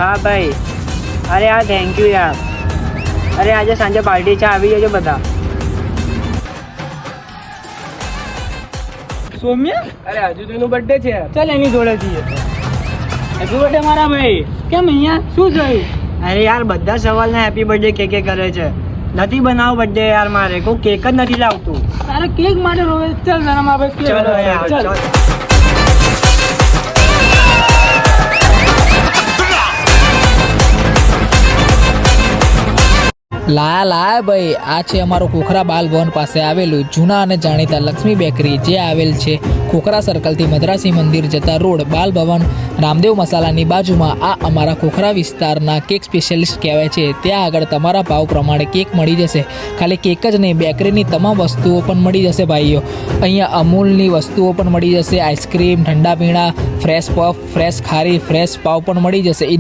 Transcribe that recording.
હા ભાઈ. અરે યાર થેન્ક યુ યાર. અરે આજે સાંજે પાર્ટી છે, આવી જજો બધા. સૌમ્યા, અરે હજુ તો એનું બર્થડે છે. ચાલ એની જોડે જઈએ. હેપી બર્થડે મારા ભાઈ. કેમ અહીંયા શું થયું? અરે યાર બધા સવાલના હેપી બર્થડે કેકે કરે છે. નથી બનાવો બર્થડે યાર, મારે કોઈ કેક જ નથી લાવતું. તારે કેક માટે રોવે. ચાલ તારા મા ભાઈ કેક ચલો યાર ચાલ. ચલો. લાયા ભાઈ, આ છે અમારો ખોખરા બાલ ભવન પાસે આવેલું જૂના અને જાણીતા લક્ષ્મી બેકરી, જે આવેલ છે ખોખરા સર્કલથી મદ્રાસી મંદિર જતા રોડ, બાલ ભવન રામદેવ મસાલાની બાજુમાં. આ અમારા ખોખરા વિસ્તારના કેક સ્પેશિયલિસ્ટ કહેવાય છે. ત્યાં આગળ તમારા ભાવ પ્રમાણે કેક મળી જશે. ખાલી કેક જ નહીં, બેકરીની તમામ વસ્તુઓ પણ મળી જશે ભાઈઓ. અહીંયા અમૂલની વસ્તુઓ પણ મળી જશે, આઈસ્ક્રીમ, ઠંડા પીણા, ફ્રેશ પફ, ફ્રેશ ખારી, ફ્રેશ પાવ પણ મળી જશે.